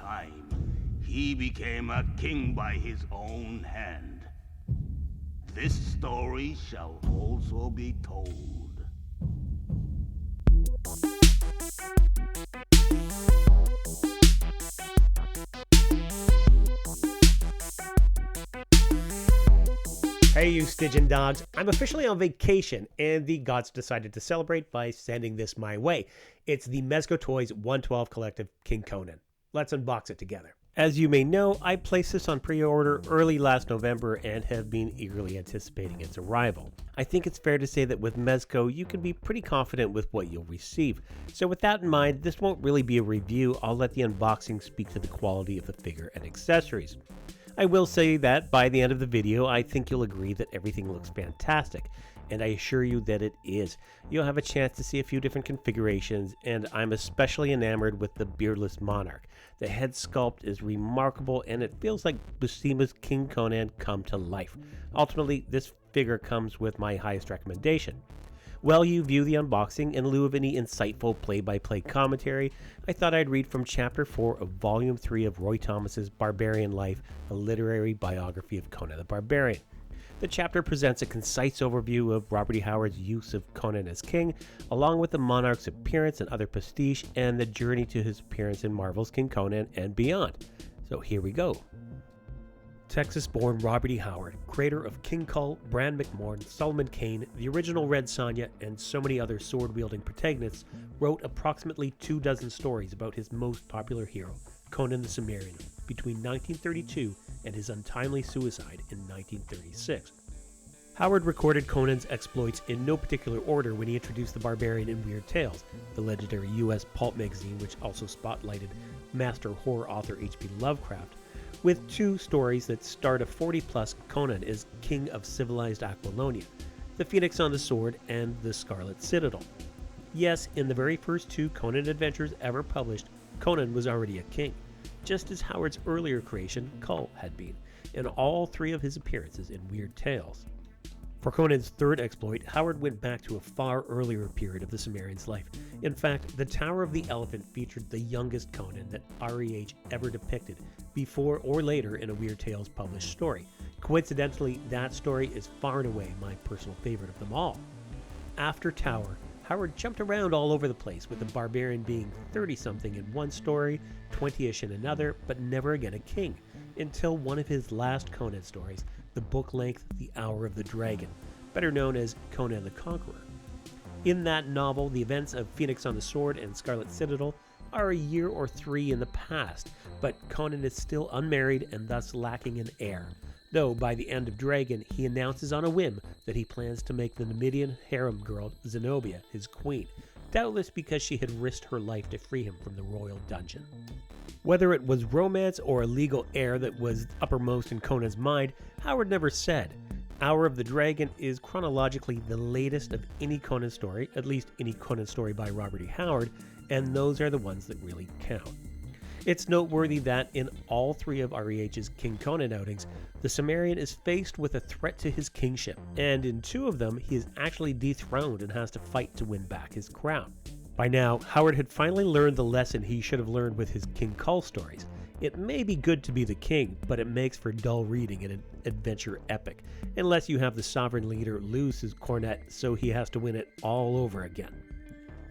time, he became a king by his own hand. This story shall also be told. Hey you Stygian Dogs, I'm officially on vacation and the gods decided to celebrate by sending this my way. It's the Mezco Toyz 112 Collective King Conan. Let's unbox it together. As you may know, I placed this on pre-order early last November and have been eagerly anticipating its arrival. I think it's fair to say that with Mezco, you can be pretty confident with what you'll receive. So with that in mind, this won't really be a review. I'll let the unboxing speak to the quality of the figure and accessories. I will say that by the end of the video, I think you'll agree that everything looks fantastic, and I assure you that it is. You'll have a chance to see a few different configurations, and I'm especially enamored with the beardless monarch. The head sculpt is remarkable, and it feels like Buscema's King Conan come to life. Ultimately, this figure comes with my highest recommendation. While you view the unboxing, in lieu of any insightful play-by-play commentary, I thought I'd read from Chapter 4 of Volume 3 of Roy Thomas's Barbarian Life, a literary biography of Conan the Barbarian. The chapter presents a concise overview of Robert E. Howard's use of Conan as king, along with the monarch's appearance and other prestige, and the journey to his appearance in Marvel's King Conan and beyond. So here we go. Texas-born Robert E. Howard, creator of King Kull, Bran McMorn, Solomon Kane, the original Red Sonja, and so many other sword-wielding protagonists, wrote approximately 24 stories about his most popular hero, Conan the Cimmerian, between 1932 and his untimely suicide in 1936. Howard recorded Conan's exploits in no particular order when he introduced the Barbarian in Weird Tales, the legendary U.S. pulp magazine which also spotlighted master horror author H.P. Lovecraft, with 2 stories that start a 40-plus Conan as king of civilized Aquilonia, the Phoenix on the Sword and the Scarlet Citadel. Yes, in the very first 2 Conan adventures ever published, Conan was already a king, just as Howard's earlier creation, Kull, had been, in all 3 of his appearances in Weird Tales. For Conan's 3rd exploit, Howard went back to a far earlier period of the Cimmerian's life. In fact, the Tower of the Elephant featured the youngest Conan that REH ever depicted, before or later in a Weird Tales published story. Coincidentally, that story is far and away my personal favorite of them all. After Tower, Howard jumped around all over the place, with the Barbarian being 30-something in one story, 20-ish in another, but never again a king, until one of his last Conan stories, the book-length The Hour of the Dragon, better known as Conan the Conqueror. In that novel, the events of Phoenix on the Sword and Scarlet Citadel are a year or 3 in the past, but Conan is still unmarried and thus lacking an heir, though by the end of Dragon, he announces on a whim that he plans to make the Numidian harem girl Zenobia his queen, doubtless because she had risked her life to free him from the royal dungeon. Whether it was romance or a legal heir that was uppermost in Conan's mind, Howard never said. Hour of the Dragon is chronologically the latest of any Conan story, at least any Conan story by Robert E. Howard, and those are the ones that really count. It's noteworthy that in all 3 of REH's King Conan outings, the Cimmerian is faced with a threat to his kingship, and in 2 of them, he is actually dethroned and has to fight to win back his crown. By now, Howard had finally learned the lesson he should have learned with his King Kull stories. It may be good to be the king, but it makes for dull reading in an adventure epic, unless you have the sovereign leader lose his cornet so he has to win it all over again.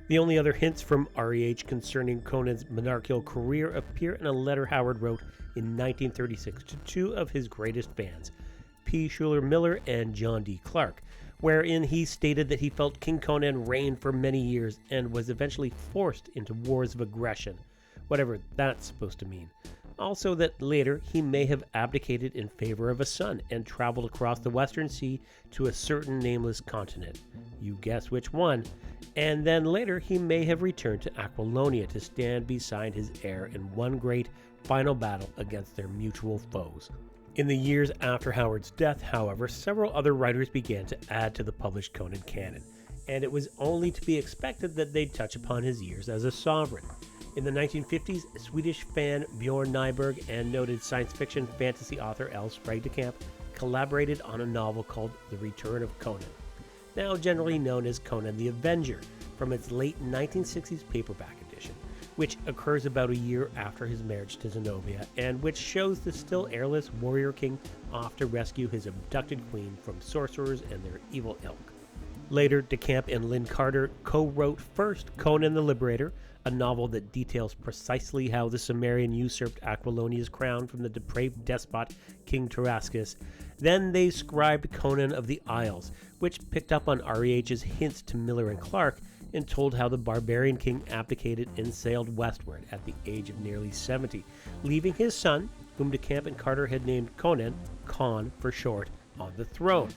The only other hints from REH concerning Conan's monarchical career appear in a letter Howard wrote in 1936 to 2 of his greatest fans, P. Schuler Miller and John D. Clark, wherein he stated that he felt King Conan reigned for many years and was eventually forced into wars of aggression, whatever that's supposed to mean. Also that later he may have abdicated in favor of a son and traveled across the Western Sea to a certain nameless continent. You guess which one. And then later he may have returned to Aquilonia to stand beside his heir in one great final battle against their mutual foes. In the years after Howard's death, however, several other writers began to add to the published Conan canon, and it was only to be expected that they'd touch upon his years as a sovereign. In the 1950s, Swedish fan Bjorn Nyberg and noted science fiction fantasy author L. Sprague de Camp collaborated on a novel called The Return of Conan, now generally known as Conan the Avenger, from its late 1960s paperback edition. which occurs about a year after his marriage to Zenobia, and which shows the still heirless warrior king off to rescue his abducted queen from sorcerers and their evil ilk. Later, DeCamp and Lynn Carter co-wrote first Conan the Liberator, a novel that details precisely how the Cimmerian usurped Aquilonia's crown from the depraved despot King Tarascus. Then they scribed Conan of the Isles, which picked up on REH's hints to Miller and Clark and told how the Barbarian king abdicated and sailed westward at the age of nearly 70, leaving his son, whom DeCamp and Carter had named Conan, Con for short, on the throne.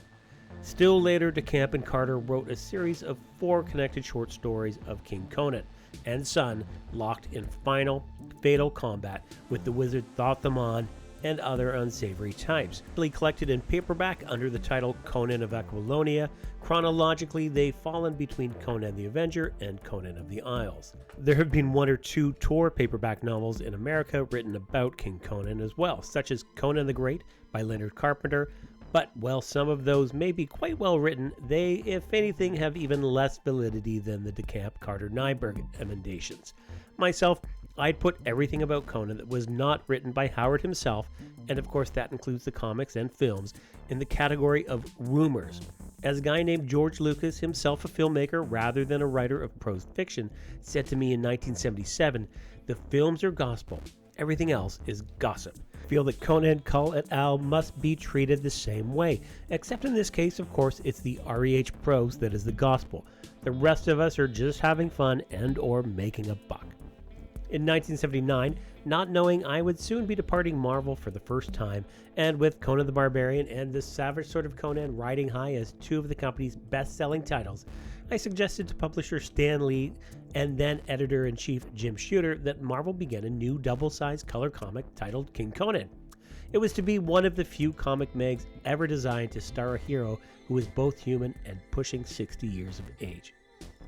Still later, DeCamp and Carter wrote a series of 4 connected short stories of King Conan and son locked in final, fatal combat with the wizard Thoth-Amon and other unsavory types. Collected in paperback under the title Conan of Aquilonia, chronologically they fall in between Conan the Avenger and Conan of the Isles. There have been 1 or 2 Tor paperback novels in America written about King Conan as well, such as Conan the Great by Leonard Carpenter, but while some of those may be quite well written, they, if anything, have even less validity than the DeCamp Carter-Nyberg emendations. Myself, I'd put everything about Conan that was not written by Howard himself, and of course that includes the comics and films, in the category of rumors. As a guy named George Lucas, himself a filmmaker rather than a writer of prose fiction, said to me in 1977, "The films are gospel, everything else is gossip." I feel that Conan, Cull et al. Must be treated the same way, except in this case, of course, it's the REH prose that is the gospel. The rest of us are just having fun and or making a buck. In 1979, not knowing I would soon be departing Marvel for the first time, and with Conan the Barbarian and The Savage Sword of Conan riding high as 2 of the company's best-selling titles, I suggested to publisher Stan Lee and then editor-in-chief Jim Shooter that Marvel begin a new double-sized color comic titled King Conan. It was to be one of the few comic mags ever designed to star a hero who was both human and pushing 60 years of age.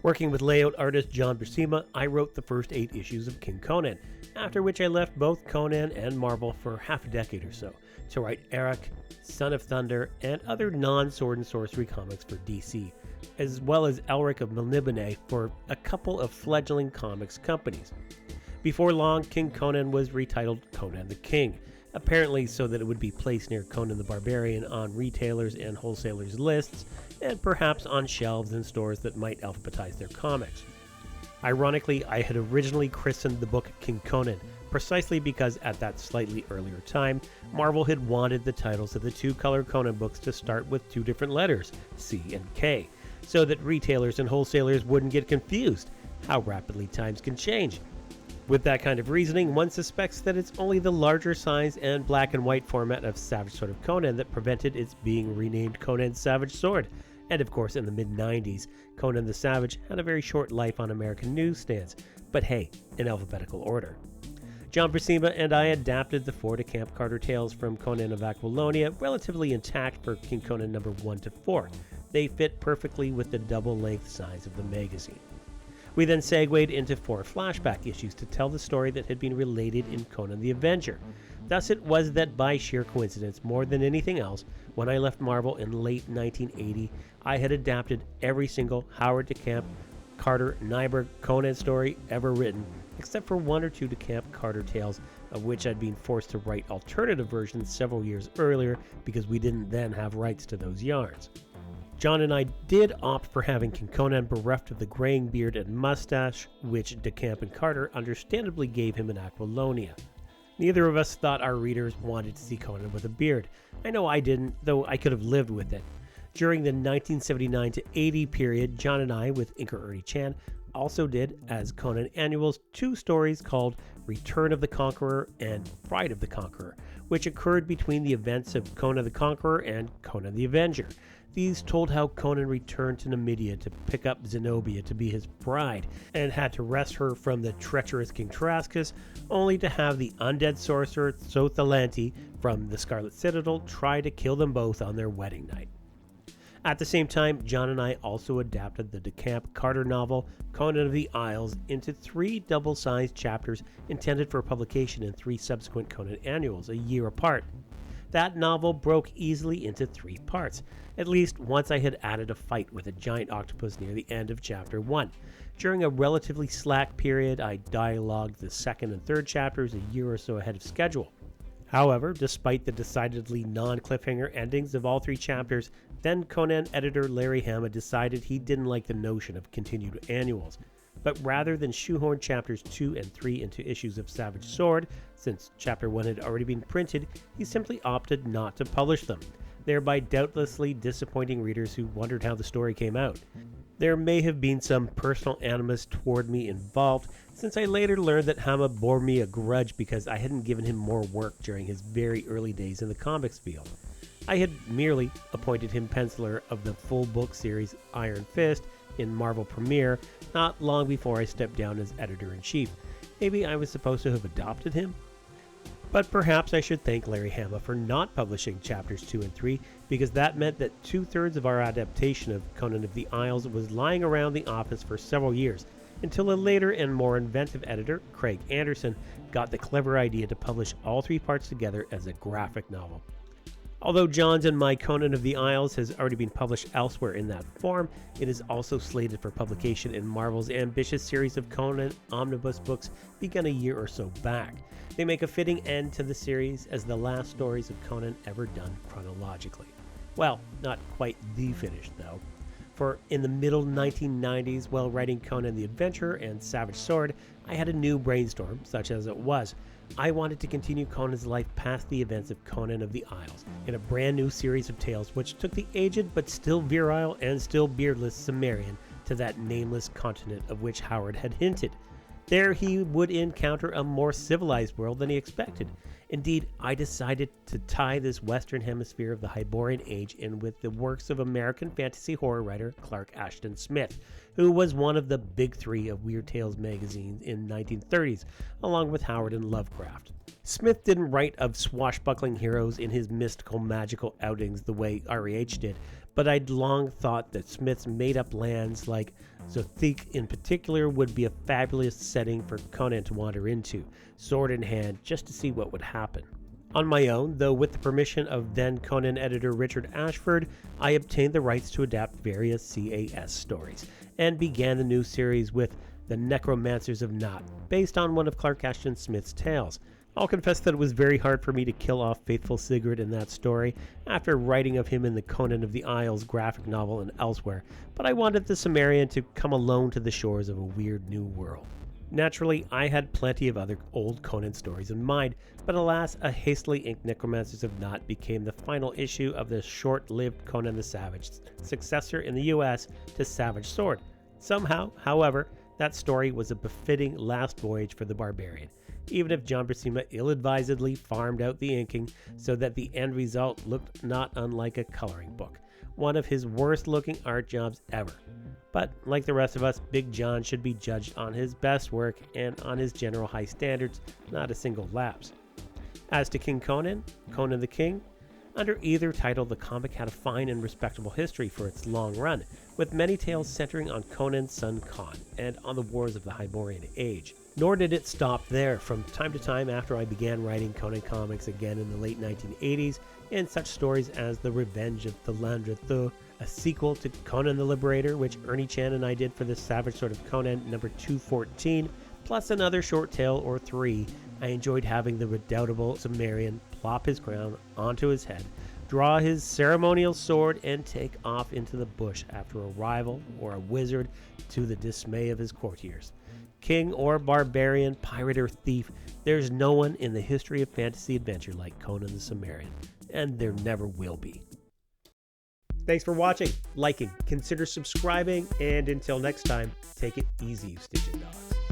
Working with layout artist John Buscema, I wrote the first 8 issues of King Conan, after which I left both Conan and Marvel for half a decade or so, to write Eric, Son of Thunder, and other non-sword and sorcery comics for DC, as well as Elric of Melniboné for a couple of fledgling comics companies. Before long, King Conan was retitled Conan the King, apparently so that it would be placed near Conan the Barbarian on retailers and wholesalers' lists, and perhaps on shelves in stores that might alphabetize their comics. Ironically, I had originally christened the book King Conan, precisely because at that slightly earlier time, Marvel had wanted the titles of the 2 color Conan books to start with 2 different letters, C and K, so that retailers and wholesalers wouldn't get confused. How rapidly times can change. With that kind of reasoning, one suspects that it's only the larger size and black and white format of Savage Sword of Conan that prevented its being renamed Conan's Savage Sword. And of course, in the mid-90s, Conan the Savage had a very short life on American newsstands, but hey, in alphabetical order. John Buscema and I adapted the 4 DeCamp Carter tales from Conan of Aquilonia relatively intact for King Conan number 1 to 4. They fit perfectly with the double-length size of the magazine. We then segued into 4 flashback issues to tell the story that had been related in Conan the Avenger. Thus it was that by sheer coincidence, more than anything else, when I left Marvel in late 1980, I had adapted every single Howard DeCamp Carter Nyberg Conan story ever written, except for 1 or 2 DeCamp Carter tales, of which I'd been forced to write alternative versions several years earlier because we didn't then have rights to those yarns. John and I did opt for having King Conan bereft of the graying beard and mustache, which DeCamp and Carter understandably gave him in Aquilonia. Neither of us thought our readers wanted to see Conan with a beard. I know I didn't, though I could have lived with it. During the 1979 to 80 period, John and I, with inker Ernie Chan, also did, as Conan annuals, 2 stories called Return of the Conqueror and Pride of the Conqueror, which occurred between the events of Conan the Conqueror and Conan the Avenger. These told how Conan returned to Numidia to pick up Zenobia to be his bride, and had to wrest her from the treacherous King Tarascus, only to have the undead sorcerer Thothalanti from the Scarlet Citadel try to kill them both on their wedding night. At the same time, John and I also adapted the DeCamp Carter novel Conan of the Isles into 3 double-sized chapters intended for publication in 3 subsequent Conan annuals, a year apart. That novel broke easily into 3 parts, at least once I had added a fight with a giant octopus near the end of chapter 1. During a relatively slack period, I dialogued the second and third chapters a year or so ahead of schedule. However, despite the decidedly non-cliffhanger endings of all 3 chapters, then Conan editor Larry Hama decided he didn't like the notion of continued annuals. But rather than shoehorn chapters 2 and 3 into issues of Savage Sword, since chapter 1 had already been printed, he simply opted not to publish them, thereby doubtlessly disappointing readers who wondered how the story came out. There may have been some personal animus toward me involved, since I later learned that Hama bore me a grudge because I hadn't given him more work during his very early days in the comics field. I had merely appointed him penciler of the full book series Iron Fist in Marvel Premiere not long before I stepped down as editor-in-chief. Maybe I was supposed to have adopted him? But perhaps I should thank Larry Hama for not publishing chapters 2 and 3, because that meant that 2/3 of our adaptation of Conan of the Isles was lying around the office for several years, until a later and more inventive editor, Craig Anderson, got the clever idea to publish all 3 parts together as a graphic novel. Although John's and my Conan of the Isles has already been published elsewhere in that form, it is also slated for publication in Marvel's ambitious series of Conan omnibus books begun a year or so back. They make a fitting end to the series as the last stories of Conan ever done chronologically. Well, not quite the finish though. For in the middle 1990s, while writing Conan the Adventurer and Savage Sword, I had a new brainstorm, such as it was. I wanted to continue Conan's life past the events of Conan of the Isles, in a brand new series of tales which took the aged but still virile and still beardless Cimmerian to that nameless continent of which Howard had hinted. There he would encounter a more civilized world than he expected. Indeed, I decided to tie this Western Hemisphere of the Hyborian Age in with the works of American fantasy horror writer Clark Ashton Smith, who was one of the big 3 of Weird Tales magazine in 1930s, along with Howard and Lovecraft. Smith didn't write of swashbuckling heroes in his mystical magical outings the way REH did, but I'd long thought that Smith's made-up lands like Zothique in particular would be a fabulous setting for Conan to wander into, sword in hand, just to see what would happen. On my own, though with the permission of then Conan editor Richard Ashford, I obtained the rights to adapt various CAS stories, and began the new series with The Necromancers of Nott, based on one of Clark Ashton Smith's tales. I'll confess that it was very hard for me to kill off faithful Sigurd in that story, after writing of him in the Conan of the Isles graphic novel and elsewhere, but I wanted the Cimmerian to come alone to the shores of a weird new world. Naturally, I had plenty of other old Conan stories in mind, but alas, a hastily inked Necromancers of Nott became the final issue of the short-lived Conan the Savage, successor in the US to Savage Sword. Somehow, however, that story was a befitting last voyage for the Barbarian, even if John Buscema ill-advisedly farmed out the inking so that the end result looked not unlike a coloring book, one of his worst-looking art jobs ever. But like the rest of us, Big John should be judged on his best work and on his general high standards, not a single lapse. As to King Conan, Conan the King, under either title the comic had a fine and respectable history for its long run, with many tales centering on Conan's son Con and on the wars of the Hyborian Age. Nor did it stop there. From time to time after I began writing Conan comics again in the late 1980s, in such stories as The Revenge of the Landretheux, a sequel to Conan the Liberator, which Ernie Chan and I did for the Savage Sword of Conan number 214, plus another short tale or 3, I enjoyed having the redoubtable Cimmerian plop his crown onto his head, draw his ceremonial sword, and take off into the bush after a rival or a wizard, to the dismay of his courtiers. King or barbarian, pirate or thief, there's no one in the history of fantasy adventure like Conan the Cimmerian, and there never will be. Thanks for watching, liking, consider subscribing, and until next time, take it easy, you Stygian Dogs.